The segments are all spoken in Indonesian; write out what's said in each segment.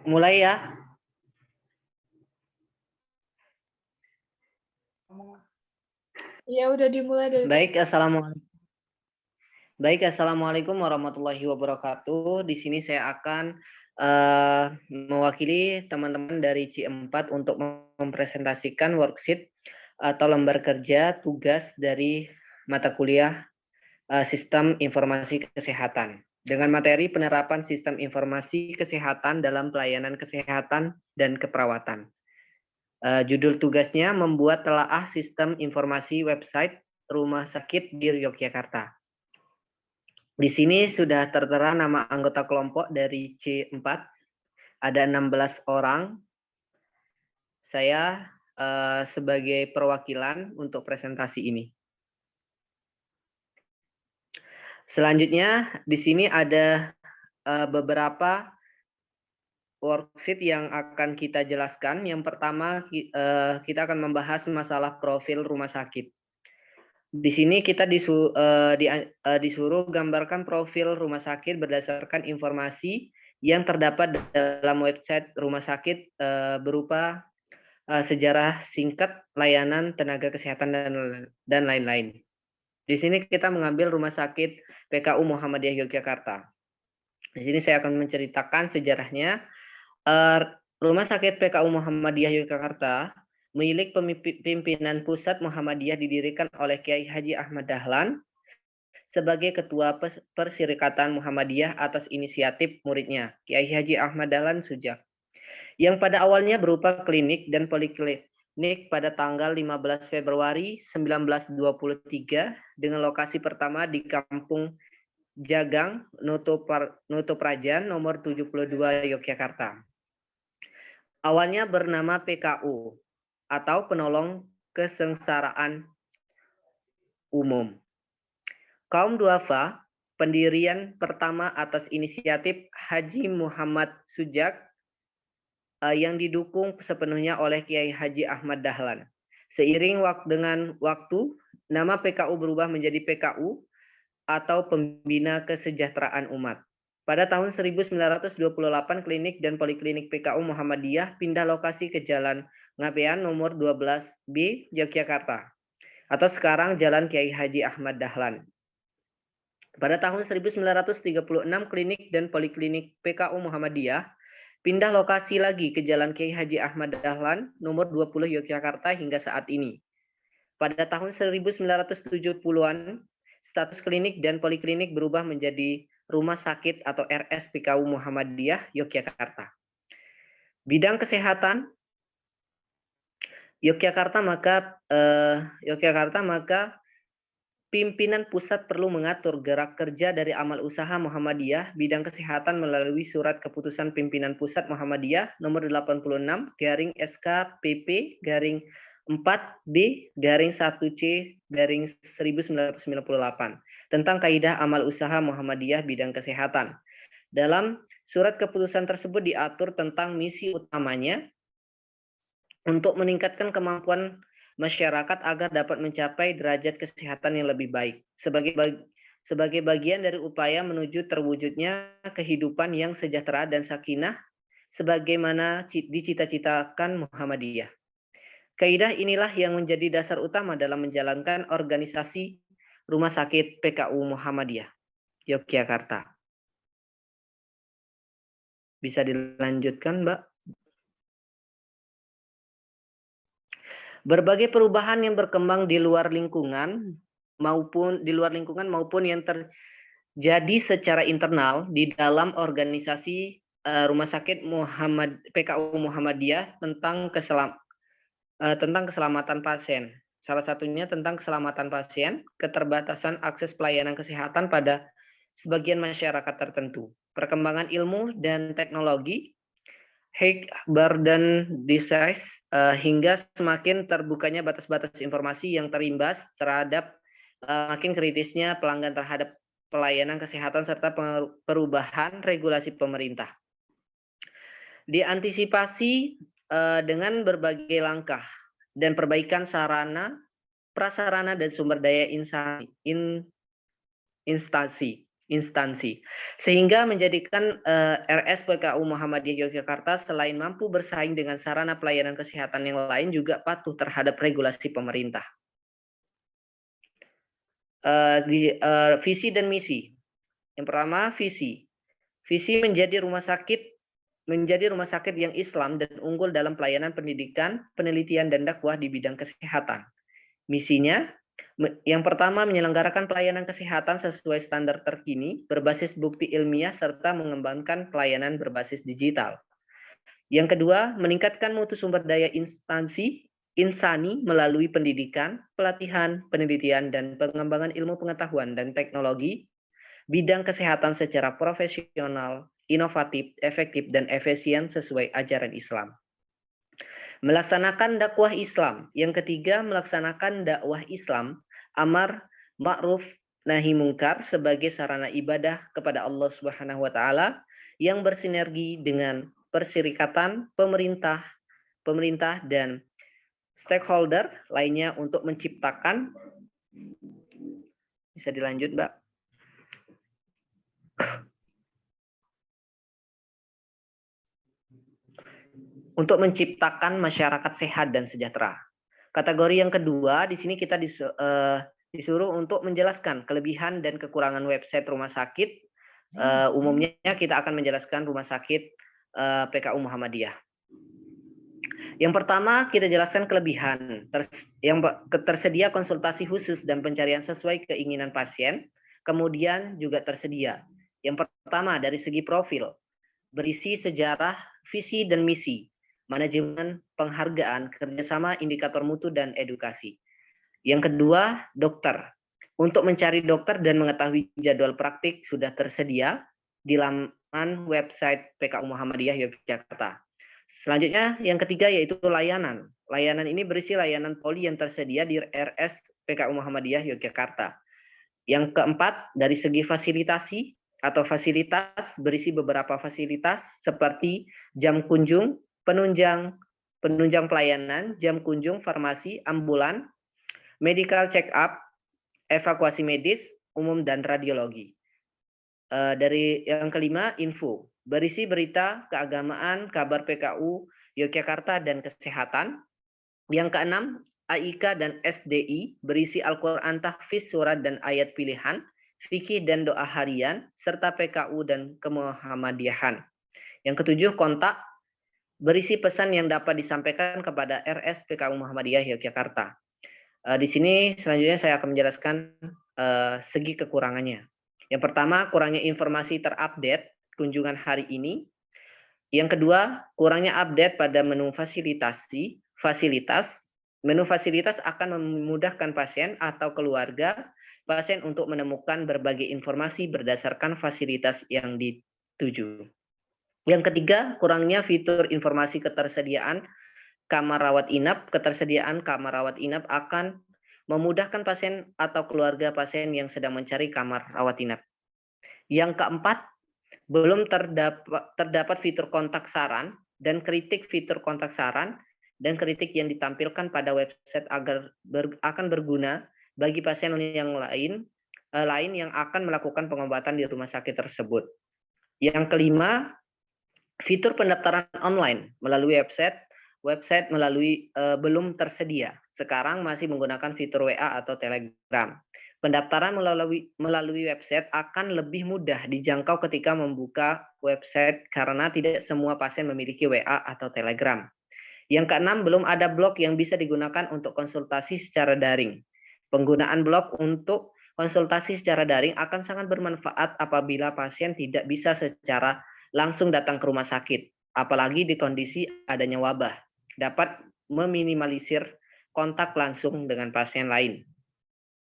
Mulai ya. Ya udah dimulai dari Baik, assalamualaikum warahmatullahi wabarakatuh. Di sini saya akan mewakili teman-teman dari C4 untuk mempresentasikan worksheet atau lembar kerja tugas dari mata kuliah Sistem Informasi Kesehatan dengan materi penerapan sistem informasi kesehatan dalam pelayanan kesehatan dan keperawatan. Judul tugasnya membuat telaah sistem informasi website rumah sakit di Yogyakarta. Di sini sudah tertera nama anggota kelompok dari C4, ada 16 orang. Saya sebagai perwakilan untuk presentasi ini. Selanjutnya di sini ada beberapa worksheet yang akan kita jelaskan. Yang pertama kita akan membahas masalah profil rumah sakit. Di sini kita disuruh gambarkan profil rumah sakit berdasarkan informasi yang terdapat dalam website rumah sakit berupa sejarah singkat layanan tenaga kesehatan dan lain-lain. Di sini kita mengambil rumah sakit PKU Muhammadiyah Yogyakarta. Di sini saya akan menceritakan sejarahnya. Rumah sakit PKU Muhammadiyah Yogyakarta milik pimpinan pusat Muhammadiyah didirikan oleh Kiai Haji Ahmad Dahlan sebagai ketua Persyarikatan Muhammadiyah atas inisiatif muridnya Kiai Haji Ahmad Dahlan Sujak, yang pada awalnya berupa klinik dan poliklinik pada tanggal 15 Februari 1923 dengan lokasi pertama di Kampung Jagang, Notoprajan, nomor 72 Yogyakarta. Awalnya bernama PKU atau Penolong Kesengsaraan Umum. Kaum duafa, pendirian pertama atas inisiatif Haji Muhammad Sujak yang didukung sepenuhnya oleh Kiai Haji Ahmad Dahlan. Seiring dengan waktu, nama PKU berubah menjadi PKU atau Pembina Kesejahteraan Umat. Pada tahun 1928, klinik dan poliklinik PKU Muhammadiyah pindah lokasi ke Jalan Ngabean nomor 12B Yogyakarta, atau sekarang Jalan Kiai Haji Ahmad Dahlan. Pada tahun 1936, klinik dan poliklinik PKU Muhammadiyah pindah lokasi lagi ke Jalan Kiai Haji Ahmad Dahlan nomor 20 Yogyakarta hingga saat ini. Pada tahun 1970-an, status klinik dan poliklinik berubah menjadi Rumah Sakit atau RS PKU Muhammadiyah Yogyakarta. Bidang kesehatan Yogyakarta maka pimpinan pusat perlu mengatur gerak kerja dari amal usaha Muhammadiyah bidang kesehatan melalui surat keputusan pimpinan pusat Muhammadiyah nomor 86 garing SKPP garing 4B garing 1C garing 1998 tentang kaidah amal usaha Muhammadiyah bidang kesehatan. Dalam surat keputusan tersebut diatur tentang misi utamanya untuk meningkatkan kemampuan masyarakat agar dapat mencapai derajat kesehatan yang lebih baik sebagai bagian dari upaya menuju terwujudnya kehidupan yang sejahtera dan sakinah sebagaimana dicita-citakan Muhammadiyah. Kaidah inilah yang menjadi dasar utama dalam menjalankan organisasi Rumah Sakit PKU Muhammadiyah Yogyakarta. Bisa dilanjutkan, Mbak? Berbagai perubahan yang berkembang di luar lingkungan maupun yang terjadi secara internal di dalam organisasi Rumah Sakit PKU Muhammadiyah tentang keselamatan pasien. Salah satunya tentang keselamatan pasien, keterbatasan akses pelayanan kesehatan pada sebagian masyarakat tertentu, perkembangan ilmu dan teknologi, high burden disease, hingga semakin terbukanya batas-batas informasi yang terimbas terhadap makin kritisnya pelanggan terhadap pelayanan kesehatan serta perubahan regulasi pemerintah. Diantisipasi dengan berbagai langkah dan perbaikan sarana, prasarana dan sumber daya instansi. instansi, sehingga menjadikan RSPKU Muhammadiyah Yogyakarta selain mampu bersaing dengan sarana pelayanan kesehatan yang lain juga patuh terhadap regulasi pemerintah. Visi dan misi. Yang pertama, visi. Visi menjadi rumah sakit yang Islam dan unggul dalam pelayanan pendidikan, penelitian, dan dakwah di bidang kesehatan. Misinya, yang pertama menyelenggarakan pelayanan kesehatan sesuai standar terkini, berbasis bukti ilmiah, serta mengembangkan pelayanan berbasis digital. Yang kedua, meningkatkan mutu sumber daya insani melalui pendidikan, pelatihan, penelitian, dan pengembangan ilmu pengetahuan dan teknologi, bidang kesehatan secara profesional, inovatif, efektif, dan efisien sesuai ajaran Islam. Melaksanakan dakwah Islam. Yang ketiga, melaksanakan dakwah Islam, amar ma'ruf nahi mungkar sebagai sarana ibadah kepada Allah Subhanahu wa taala yang bersinergi dengan perserikatan pemerintah dan stakeholder lainnya untuk menciptakan. Bisa dilanjut, Mbak. Untuk menciptakan masyarakat sehat dan sejahtera. Kategori yang kedua, di sini kita disuruh untuk menjelaskan kelebihan dan kekurangan website rumah sakit. Umumnya kita akan menjelaskan rumah sakit PKU Muhammadiyah. Yang pertama, kita jelaskan kelebihan. Yang tersedia konsultasi khusus dan pencarian sesuai keinginan pasien. Kemudian juga tersedia. Yang pertama, dari segi profil, berisi sejarah, visi, dan misi, manajemen, penghargaan, kerjasama, indikator mutu, dan edukasi. Yang kedua, dokter. Untuk mencari dokter dan mengetahui jadwal praktik sudah tersedia di laman website PKU Muhammadiyah Yogyakarta. Selanjutnya, yang ketiga yaitu layanan. Layanan ini berisi layanan poli yang tersedia di RS PKU Muhammadiyah Yogyakarta. Yang keempat, dari segi fasilitasi atau fasilitas, berisi beberapa fasilitas seperti jam kunjung, penunjang pelayanan, jam kunjung, farmasi, ambulan, medical check up, evakuasi medis, umum, dan radiologi. Dari yang kelima, info. Berisi berita, keagamaan, kabar PKU, Yogyakarta, dan kesehatan. Yang keenam, AIK dan SDI, berisi Al-Quran, tahfiz, surat, dan ayat pilihan, fikih dan doa harian, serta PKU dan kemuhammadiyahan. Yang ketujuh, kontak, berisi pesan yang dapat disampaikan kepada RS PKU Muhammadiyah Yogyakarta. Di sini selanjutnya saya akan menjelaskan segi kekurangannya. Yang pertama, kurangnya informasi terupdate kunjungan hari ini. Yang kedua, kurangnya update pada menu fasilitas. Menu fasilitas akan memudahkan pasien atau keluarga pasien untuk menemukan berbagai informasi berdasarkan fasilitas yang dituju. Yang ketiga, kurangnya fitur informasi ketersediaan kamar rawat inap. Ketersediaan kamar rawat inap akan memudahkan pasien atau keluarga pasien yang sedang mencari kamar rawat inap. Yang keempat, belum terdapat fitur kontak saran dan kritik fitur kontak saran dan kritik yang ditampilkan pada website akan berguna bagi pasien yang lain yang akan melakukan pengobatan di rumah sakit tersebut. Yang kelima, fitur pendaftaran online melalui website belum tersedia. Sekarang masih menggunakan fitur WA atau Telegram. Pendaftaran melalui website akan lebih mudah dijangkau ketika membuka website karena tidak semua pasien memiliki WA atau Telegram. Yang keenam, belum ada blog yang bisa digunakan untuk konsultasi secara daring. Penggunaan blog untuk konsultasi secara daring akan sangat bermanfaat apabila pasien tidak bisa secara langsung datang ke rumah sakit, apalagi di kondisi adanya wabah. Dapat meminimalisir kontak langsung dengan pasien lain.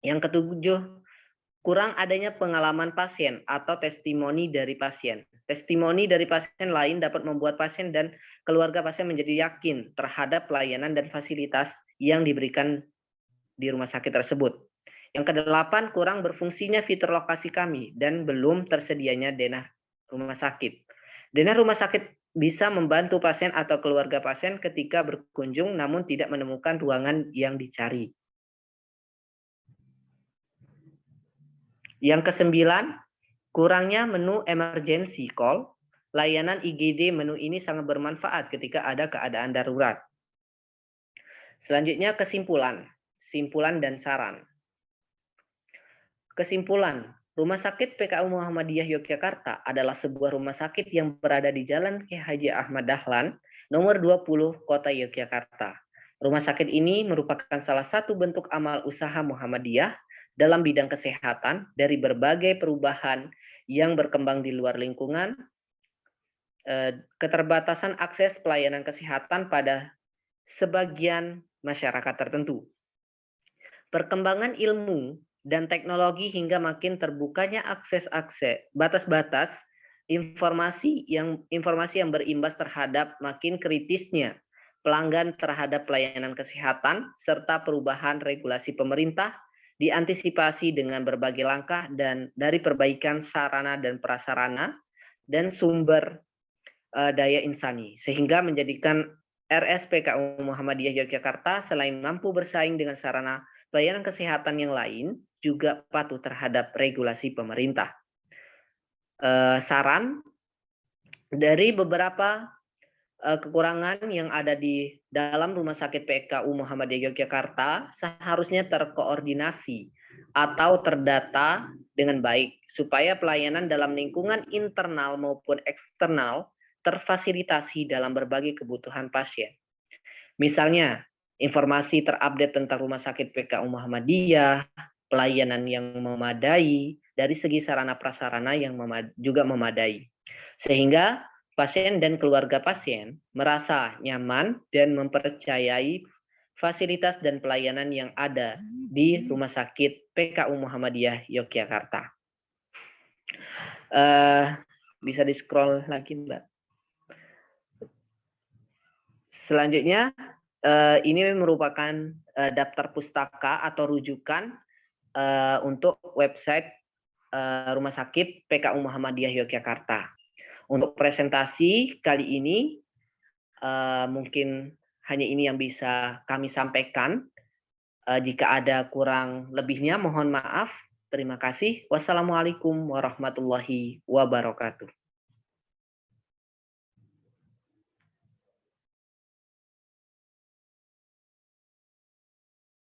Yang ketujuh, kurang adanya pengalaman pasien atau testimoni dari pasien. Testimoni dari pasien lain dapat membuat pasien dan keluarga pasien menjadi yakin terhadap pelayanan dan fasilitas yang diberikan di rumah sakit tersebut. Yang kedelapan, kurang berfungsinya fitur lokasi kami dan belum tersedianya denah rumah sakit. Denah rumah sakit bisa membantu pasien atau keluarga pasien ketika berkunjung namun tidak menemukan ruangan yang dicari. Yang kesembilan, Kurangnya menu emergency call, layanan IGD menu ini sangat bermanfaat ketika ada keadaan darurat. Selanjutnya simpulan dan saran. Kesimpulan, Rumah Sakit PKU Muhammadiyah Yogyakarta adalah sebuah rumah sakit yang berada di Jalan Kiai Haji Ahmad Dahlan, nomor 20, Kota Yogyakarta. Rumah sakit ini merupakan salah satu bentuk amal usaha Muhammadiyah dalam bidang kesehatan dari berbagai perubahan yang berkembang di luar lingkungan, keterbatasan akses pelayanan kesehatan pada sebagian masyarakat tertentu. Perkembangan ilmu dan teknologi hingga makin terbukanya akses batas-batas informasi yang berimbas terhadap makin kritisnya pelanggan terhadap pelayanan kesehatan serta perubahan regulasi pemerintah diantisipasi dengan berbagai langkah dan dari perbaikan sarana dan prasarana dan sumber daya insani sehingga menjadikan RSPKU Muhammadiyah Yogyakarta selain mampu bersaing dengan sarana pelayanan kesehatan yang lain juga patuh terhadap regulasi pemerintah. Saran dari beberapa kekurangan yang ada di dalam Rumah Sakit PKU Muhammadiyah Yogyakarta seharusnya terkoordinasi atau terdata dengan baik supaya pelayanan dalam lingkungan internal maupun eksternal terfasilitasi dalam berbagai kebutuhan pasien. Misalnya, informasi terupdate tentang Rumah Sakit PKU Muhammadiyah, pelayanan yang memadai, dari segi sarana prasarana yang juga memadai. Sehingga pasien dan keluarga pasien merasa nyaman dan mempercayai fasilitas dan pelayanan yang ada di Rumah Sakit PKU Muhammadiyah Yogyakarta. Bisa di-scroll lagi, Mbak. Selanjutnya, ini merupakan daftar pustaka atau rujukan untuk website Rumah Sakit PKU Muhammadiyah Yogyakarta. Untuk presentasi kali ini mungkin hanya ini yang bisa kami sampaikan. Jika ada kurang lebihnya mohon maaf. Terima kasih. Wassalamualaikum warahmatullahi wabarakatuh.